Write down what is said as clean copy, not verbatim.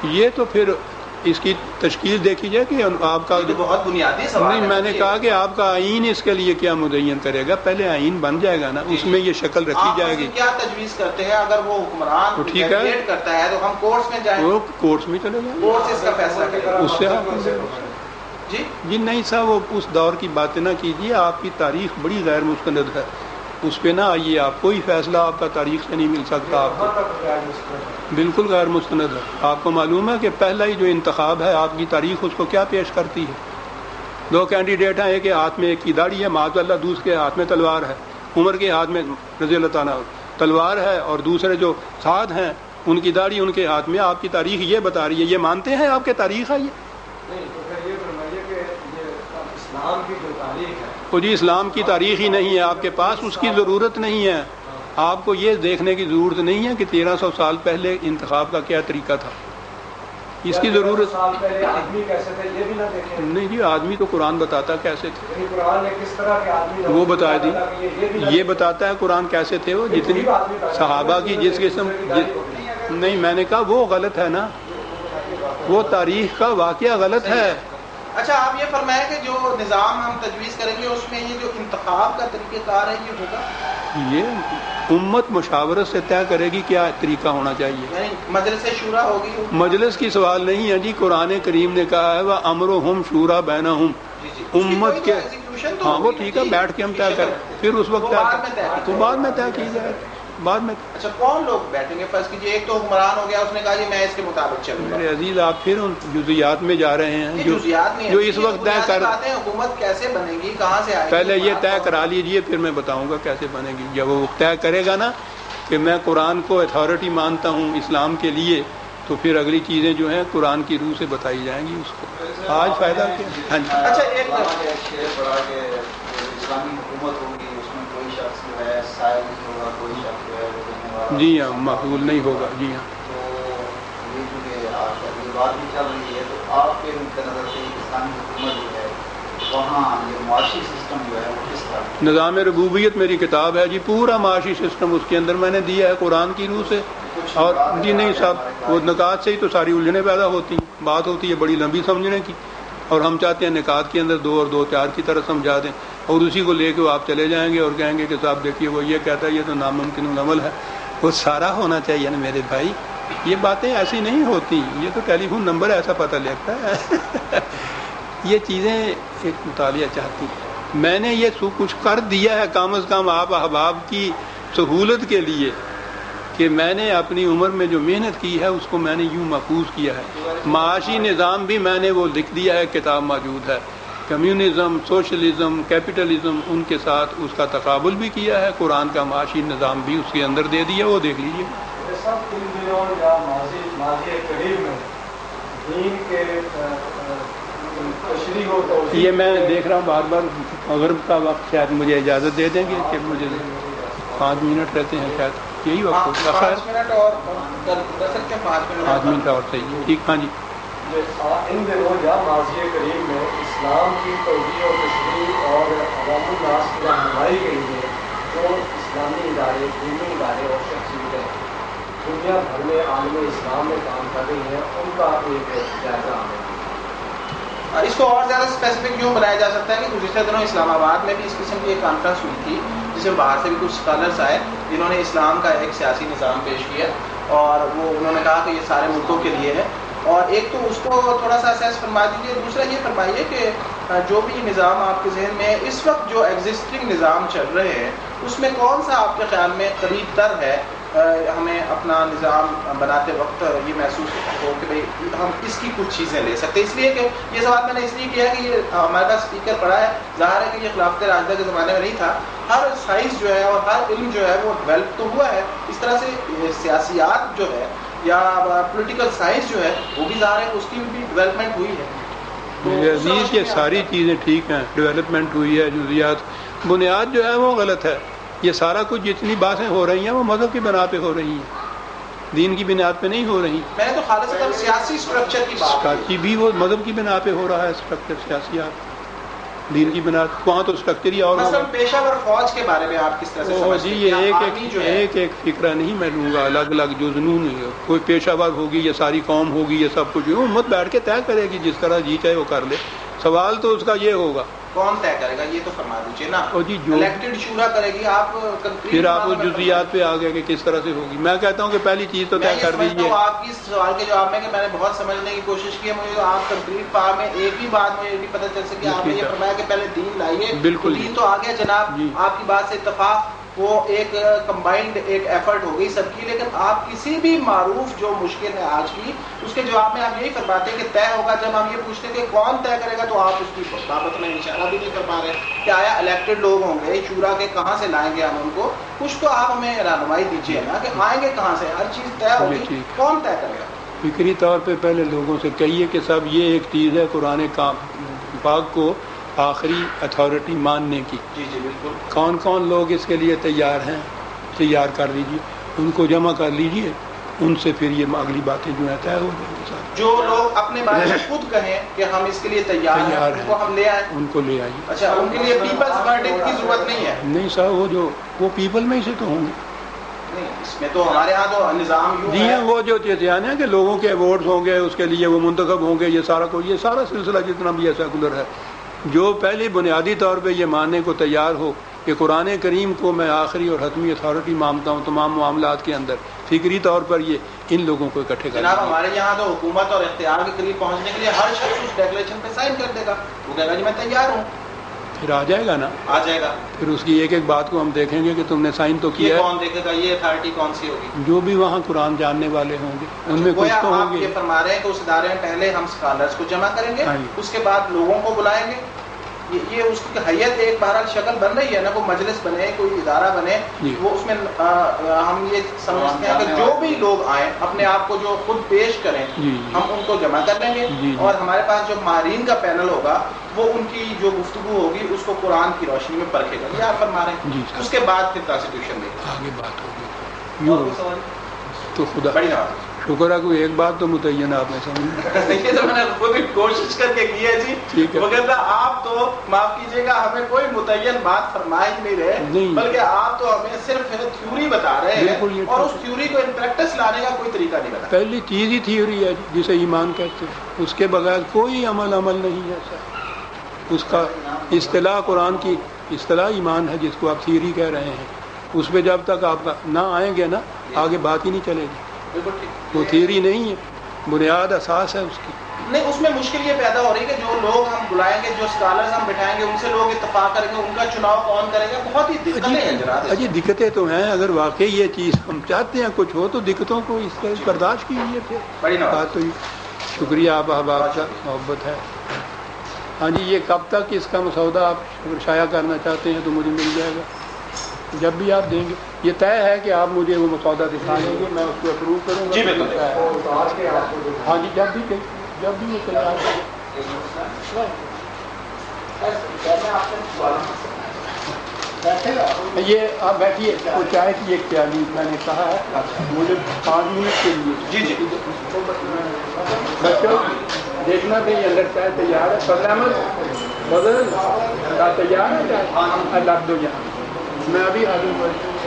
یہ تو پھر اس کی تشکیل دیکھی جائے کہ آپ کا بہت بنیادی سوال نہیں، میں نے کہا کہ آپ کا آئین اس کے لیے کیا مدعین کرے گا. پہلے آئین بن جائے گا نا، اس میں یہ شکل رکھی جائے گی. کیا تجویز کرتے ہیں اگر وہ حکمران تو ٹھیک ہے، کرتا ہے تو ہم کورٹس میں جائیں؟ وہ کورٹس میں چلے جائیں، کورٹس اس کا فیصلہ کریں. اس سے جی نہیں صاحب، وہ اس دور کی باتیں نہ کیجیے. آپ کی تاریخ بڑی غیر مستند ہے، اس پہ نہ آئیے. آپ کوئی فیصلہ آپ کا تاریخ سے نہیں مل سکتا. آپ کو بالکل غیر مستند ہے. آپ کو معلوم ہے کہ پہلا ہی جو انتخاب ہے آپ کی تاریخ اس کو کیا پیش کرتی ہے؟ 2 کینڈیڈیٹ ہیں، ایک کے ہاتھ میں ایک کی داڑھی ہے معاذ اللہ، دوسرے کے ہاتھ میں تلوار ہے. عمر کے ہاتھ میں رضی اللہ تعالیٰ تلوار ہے، اور دوسرے جو سعد ہیں ان کی داڑھی ان کے ہاتھ میں. آپ کی تاریخ یہ بتا رہی ہے. یہ مانتے ہیں آپ کے تاریخ ہے یہ؟ اسلام کی جو تاریخ ہے تو جی اسلام کی تاریخ ہی نہیں ہے آپ کے پاس، اس کی ضرورت نہیں ہے. آپ کو یہ دیکھنے کی ضرورت نہیں ہے کہ 1300 سال پہلے انتخاب کا کیا طریقہ تھا. اس کی ضرورت سال پہلے آدمی کیسے تھے یہ بھی نہ دیکھیں. نہیں جی، آدمی تو قرآن بتاتا کیسے تھے، قرآن نے کس طرح کے آدمی وہ بتا دی. یہ بتاتا ہے قرآن کیسے تھے وہ. جتنی صحابہ کی جس قسم نہیں، میں نے کہا وہ غلط ہے نا، وہ تاریخ کا واقعہ غلط ہے. اچھا آپ یہ فرمائیں کہ جو نظام ہم تجویز کریں گے اس میں یہ جو انتخاب کا طریقہ کار ہے یہ ہوگا، یہ امت مشاورت سے طے کرے گی کیا طریقہ ہونا چاہیے. یعنی مجلس شورا ہوگی. مجلس کی سوال نہیں ہے جی، قرآن کریم نے کہا ہے وَأَمْرُهُمْ شُورَىٰ بَيْنَهُمْ. امت کے ہاں وہ ٹھیک ہے، بیٹھ کے ہم طے کریں، پھر اس وقت تو بعد میں طے کی جائے بعد میں. اچھا کون لوگ بیٹھیں گے؟ فرض کیجیے ایک تو حکمران ہو گیا، اس نے کہا جی میں اس کے مطابق چلوں گا. میرے عزیز آپ پھر ان جزیات میں جا رہے ہیں جو اس وقت طے کر. حکومت کیسے بنے گی، کہاں سے آئے گی؟ پہلے یہ طے کرا لیجئے، پھر میں بتاؤں گا کیسے بنے گی. جب وہ طے کرے گا نا کہ میں قرآن کو اتھارٹی مانتا ہوں اسلام کے لیے، تو پھر اگلی چیزیں جو ہیں قرآن کی روح سے بتائی جائیں گی اس کو. آج فائدہ کیا. ہاں جی. اچھا ایک اسلامی حکومت ہوگی، اس میں کوئی شخص جو ہے سائل نہیں ہوگا، کوئی شخص جو ہے جی ہاں معقول نہیں ہوگا. جی ہاں، تو یہ جو آج کل یہ بات بھی چل رہی ہے، تو آپ کے نظر سے اسلامی حکومت جو ہے وہاں یہ معاشی سسٹم جو ہے وہ کس طرح؟ نظام ربوبیت میری کتاب ہے جی، پورا معاشی سسٹم اس کے اندر میں نے دیا ہے قرآن کی روح سے. اور جی نہیں صاحب، وہ نکات سے ہی تو ساری الجھنیں پیدا ہوتی ہیں. بات ہوتی ہے بڑی لمبی سمجھنے کی، اور ہم چاہتے ہیں نکات کے اندر 2 اور 2 4 کی طرح سمجھا دیں، اور اسی کو لے کے وہ آپ چلے جائیں گے اور کہیں گے کہ صاحب دیکھیے وہ یہ کہتا ہے، یہ تو ناممکن العمل ہے. وہ سارا ہونا چاہیے نا میرے بھائی. یہ باتیں ایسی نہیں ہوتی. یہ تو ٹیلی فون نمبر ایسا پتہ لگتا ہے. یہ چیزیں ایک مطالعہ چاہتی ہیں. میں نے یہ سو کچھ کر دیا ہے کم از کم آپ احباب کی سہولت کے لیے، کہ میں نے اپنی عمر میں جو محنت کی ہے اس کو میں نے یوں محفوظ کیا ہے. معاشی نظام بھی میں نے وہ لکھ دیا ہے، کتاب موجود ہے. کمیونزم، سوشلزم، کیپٹلزم، ان کے ساتھ اس کا تقابل بھی کیا ہے. قرآن کا معاشی نظام بھی اس کے اندر دے دیا، وہ دیکھ لیجیے. سب ان دنوں یا ماضی قریب میں دین کے تشریح ہو تو یہ میں دیکھ رہا ہوں بار بار مغرب کا وقت، شاید مجھے اجازت دے دیں گے کہ مجھے 5 منٹ رہتے ہیں، شاید یہی وقت ہوگا. خیر 5 منٹ اور 5 منٹ اور صحیح. ٹھیک. ہاں جی. ان دنوں یا ماضی قریب میں اسلام کی توجیہ و تشریح اور عوام الناس کی رہنمائی کے لیے جو اسلامی ادارے، دینی ادارے اور شخصیتیں دنیا بھر میں عالم اسلام میں کام کر رہی ہیں، ان کا ایک جائزہ ہمیں. اس کو اور زیادہ اسپیسیفک یوں بنایا جا سکتا ہے کہ گزشتہ دنوں اسلام آباد میں بھی اس قسم کی ایک کانفرنس ہوئی تھی، جس میں باہر سے بھی کچھ اسکالرس آئے جنہوں نے اسلام کا ایک سیاسی نظام پیش کیا، اور وہ انہوں نے کہا کہ یہ سارے ملکوں کے لیے ہے. اور ایک تو اس کو تھوڑا سا اسیس فرما دیجیے. دوسرا یہ فرمائیے کہ جو بھی نظام آپ کے ذہن میں اس وقت جو ایگزسٹنگ نظام چل رہے ہیں اس میں کون سا آپ کے خیال میں قریب تر ہے ہمیں اپنا نظام بناتے وقت یہ محسوس ہو کہ بھئی ہم اس کی کچھ چیزیں لے سکتے ہیں؟ اس لیے کہ یہ سوال میں نے اس لیے کیا ہے کہ یہ ہمارے پاس اسپیکر پڑا ہے، ظاہر ہے کہ یہ خلافت راشدہ کے زمانے میں نہیں تھا. ہر سائنس جو ہے اور ہر علم جو ہے وہ ڈیولپ تو ہوا ہے، اس طرح سے سیاسیات جو ہے یا پولیٹیکل سائنس جو ہے وہ بھی ظاہر ہے اس کی بھی ڈیولپمنٹ ہوئی ہے. میرے عزیز یہ ساری چیزیں ٹھیک ہیں، ڈیولپمنٹ ہوئی ہے، جزیات، بنیاد جو ہے وہ غلط ہے. یہ سارا کچھ جتنی باتیں ہو رہی ہیں وہ مذہب کی بنا پہ ہو رہی ہیں، دین کی بنیاد پہ نہیں ہو رہی. میں نے تو خالص سیاسی اسٹرکچر کی بات کی بھی وہ مذہب کی بنا پہ ہو رہا ہے اسٹرکچر سیاسیات. دین کی بنیاد وہاں تو اسٹرکچر اور مثلا پیشہ ور فوج کے بارے میں آپ کس طرح سے سمجھتے جی ہیں؟ یہ آرمی جو ہے ایک فکرہ نہیں میں لوں گا الگ الگ جو جنون ہے کوئی پیشہ ور ہوگی یا ساری قوم ہوگی یہ سب کچھ امت بیٹھ کے طے کرے گی جس طرح جی چاہے وہ کر لے. سوال تو اس کا یہ ہوگا کون طے کرے گا یہ تو فرما دیجیے نا. جی جو الیکٹڈ شورا کرے گی. آپ پھر آپ اس جزیات پہ آ گئے کہ کس طرح سے ہوگی. میں کہتا ہوں کہ پہلی چیز تو طے کر دیجیے. آپ کی سوال کے جواب میں کہ میں نے بہت سمجھنے کی کوشش کی ہے مجھے تو آپ کنکریٹ پار میں ایک ہی بات مجھے یہ بھی پتہ چل سکے آپ نے یہ فرمایا کہ پہلے دین لائیے. بالکل دین تو آ گیا جناب. آپ کی بات سے اتفاق وہ ایک کمبائنڈ ایک ایفرٹ ہو گئی سب کی. لیکن آپ کسی بھی معروف جو مشکل ہے آج کی اس کے جواب میں آپ یہی فرماتے ہیں کہ طے ہوگا. جب ہم یہ پوچھتے ہیں کہ کون طے کرے گا تو آپ اس کی بابت میں اشارہ بھی نہیں کر پا رہے کہ آیا الیکٹڈ لوگ ہوں گے شورا کے کہاں سے لائیں گے ہم ان کو. کچھ تو آپ ہمیں رہنمائی دیجیے نا کہ آئیں گے کہاں سے. ہر چیز طے ہوگی کون طے کرے گا. فکری طور پہ پہلے لوگوں سے کہیے کہ سب یہ ایک چیز ہے قرآن پاک کو آخری اتھارٹی ماننے کی. جی جی بالکل. کون کون لوگ اس کے لیے تیار ہیں تیار کر لیجیے ان کو جمع کر لیجیے. ان سے پھر یہ اگلی باتیں جو ہیں طے ہو جائیں گی. جو لوگ اپنے بارے میں خود کہیں کہ ہم اس کے لیے تیار ہیں ان کو ہم لے آئیں. ان کو لے آئیے. اچھا ان کے لیے پیپلز ورڈکٹ کی ضرورت نہیں ہے. نہیں صاحب وہ پیپل میں سے تو ہوں گے. نہیں اس میں تو ہمارے ہاں تو نظام یوں ہے وہ جو چیزیں ہیں کہ لوگوں کے ووٹس ہوں گے اس کے لیے وہ منتخب ہوں گے. یہ سارا سلسلہ جتنا بھی ہے سیکولر ہے. جو پہلی بنیادی طور پہ یہ ماننے کو تیار ہو کہ قرآن کریم کو میں آخری اور حتمی اتھارٹی مانتا ہوں تمام معاملات کے اندر فکری طور پر یہ ان لوگوں کو اکٹھے کرنا. جناب ہمارے یہاں تو حکومت اور اختیار کے قریب پہنچنے کے لیے ہر شخص اس ڈیکلیریشن پہ سائن کر دے گا. وہ کہے گا جی میں تیار ہوں. پھر آ جائے گا نا. آ جائے گا. پھر اس کی ایک ایک بات کو ہم دیکھیں گے کہ تم نے سائن تو کیا ہے. کون دیکھے گا یہ اتھارٹی کون سی ہوگی. جو بھی وہاں قرآن جاننے والے ہوں گے ان میں کچھ تو ہوں گے. یہ فرما رہے ہیں کہ اس ادارے میں پہلے ہم اسکالرس کو جمع کریں گے اس کے بعد لوگوں کو بلائیں گے. یہ اس کی حیت ایک بہرحال شکل بن رہی ہے نا. کوئی مجلس بنے کوئی ادارہ بنے وہ اس میں ہم یہ سمجھتے ہیں کہ جو بھی لوگ آئیں اپنے آپ کو جو خود پیش کریں ہم ان کو جمع کر لیں گے. اور ہمارے پاس جو ماہرین کا پینل ہوگا وہ ان کی جو گفتگو ہوگی اس کو قرآن کی روشنی میں پرکھے گا. یہ آپ فرما رہے ہیں. اس کے بعد پھر کانسٹیٹیوشن دے آگے بات ہوگی. تو خدا بڑی بات شکر ہے کوئی ایک بات تو متعین آپ نے سمجھ. یہ تو میں نے خود کوشش کر کے کی ہے جی. مگر آپ تو معاف کیجیے گا ہمیں کوئی متعین بات فرما ہی نہیں رہے بلکہ آپ تو ہمیں صرف تھیوری بتا رہے ہیں اور اس تھیوری کو ان پریکٹس لانے کا کوئی طریقہ نہیں بتا. پہلی چیز ہی تھیوری ہے جسے ایمان کہتے ہیں. اس کے بغیر کوئی عمل نہیں ہے سر. اس کا اصطلاح قرآن کی اصطلاح ایمان ہے جس کو آپ تھیوری کہہ رہے ہیں. اس پہ جب تک آپ نہ آئیں گے نا آگے بات ہی نہیں چلے گی. وہ تھیوری نہیں ہے بنیاد اساس ہے اس کی. نہیں اس میں مشکل یہ پیدا ہو رہی ہے کہ جو لوگ ہم بلائیں گے جو اسکالرز ہم بٹھائیں گے ان سے لوگ اتفاق کریں گے ان کا چناؤ کون کرے گا. بہت ہی دقتیں ہیں. جی دقتیں تو ہیں. اگر واقعی یہ چیز ہم چاہتے ہیں کچھ ہو تو دقتوں کو اس طرح برداشت کیجیے. پھر بڑی بات تو شکریہ آپ احباب کا محبت ہے. ہاں جی یہ کب تک اس کا مسودہ آپ شائع کرنا چاہتے ہیں تو مجھے مل جائے گا جب بھی آپ دیں گے. یہ طے ہے کہ آپ مجھے وہ مسودہ دکھا دیں گے میں اس کو اپروو کروں گا. جی بالکل. ہاں جی جب بھی وہ تیار ہو. یہ آپ بیٹھیے. وہ چائے کی ایک پیالی میں نے کہا ہے مجھے 5 منٹ کے لیے. جی جی بچوں دیکھنا کہ یہ اندر چائے تیار ہے. فضل احمد بدل کا تیار ہے چائے لگ دو یہاں. میں ابھی حاضر ہوں.